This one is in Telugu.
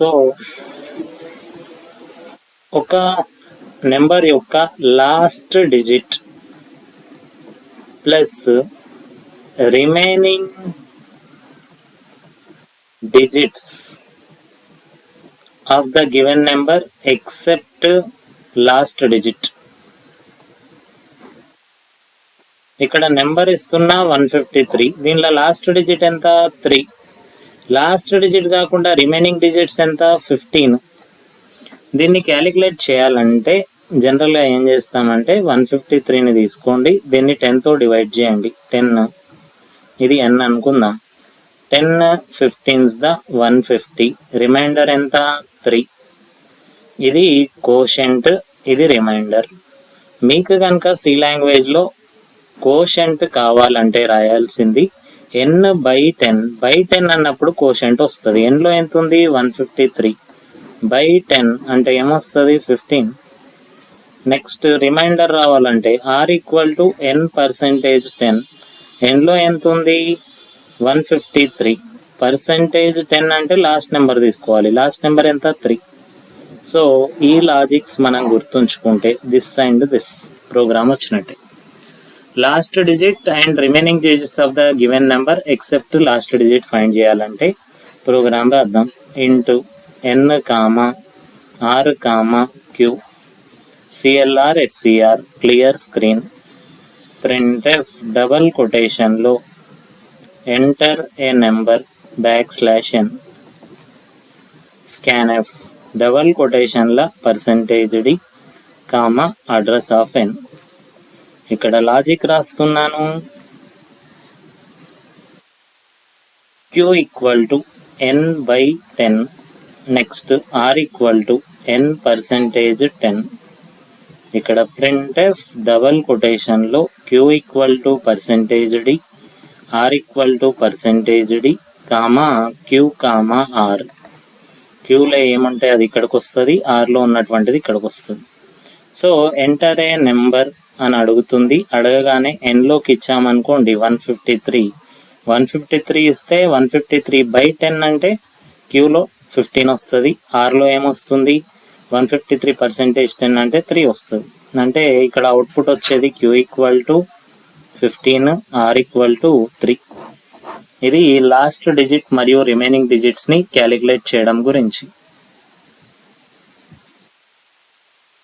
సో ఒక నెంబర్ యొక్క last digit plus remaining digits of the given number except last digit. ఇక్కడ నెంబర్ ఇస్తున్నా 153, దీనిలో లాస్ట్ డిజిట్ ఎంత 3, లాస్ట్ డిజిట్ కాకుండా రిమైనింగ్ డిజిట్స్ ఎంత 15. దీన్ని క్యాలిక్యులేట్ చేయాలంటే జనరల్గా ఏం చేస్తామంటే 153ని తీసుకోండి, దీన్ని 10తో డివైడ్ చేయండి. 10 ఇది n అనుకుందాం. 10 15s ద 150, రిమైండర్ ఎంత 3. ఇది కోషెంట్, ఇది రిమైండర్. మీకు కనుక సి లాంగ్వేజ్లో కోషెంట్ కావాలంటే రాయాల్సింది n/10 అన్నప్పుడు కోషెంట్ వస్తుంది. nలో ఎంత ఉంది 153/10 అంటే ఏమొస్తుంది 15. నెక్స్ట్ రిమైండర్ రావాలంటే r = n%10, nలో ఎంత ఉంది 153, %10 అంటే లాస్ట్ నెంబర్ తీసుకోవాలి, లాస్ట్ నెంబర్ ఎంత 3. సో ఈ లాజిక్స్ మనం గుర్తుంచుకుంటే దిస్ అండ్ దిస్ ప్రోగ్రామ్ వచ్చినట్టే. Last digit and remaining digits of the given number except last digit find చేయాలంటే ప్రోగ్రామ్ రాద్దాం. Int n, r, q, clr, scr, clear screen, printf double కొటేషన్లో enter a number \n, scanf double కొటేషన్ల %d, అడ్రస్ ఆఫ్ n. ఇక్కడ లాజిక్ రాస్తున్నాను. q = n/10, next r = n%10. ఇక్కడ printf double కొటేషన్లో q = %d, r = %d, q, r. క్యూలో ఏముంటే అది ఇక్కడికి వస్తుంది, ఆర్లో ఉన్నటువంటిది ఇక్కడికి వస్తుంది. సో ఎంటర్ ఏ నెంబర్ అని అడుగుతుంది. అడగగానే ఎన్లోకి ఇచ్చామనుకోండి 153 ఇస్తే 153/10 అంటే క్యూలో 15 వస్తుంది, ఆర్లో ఏమొస్తుంది 153% 10 అంటే 3 వస్తుంది. అంటే ఇక్కడ అవుట్పుట్ వచ్చేది q = 15, r = 3. ఇది లాస్ట్ డిజిట్ మరియు రిమైనింగ్ డిజిట్స్ని క్యాలిక్యులేట్ చేయడం గురించి.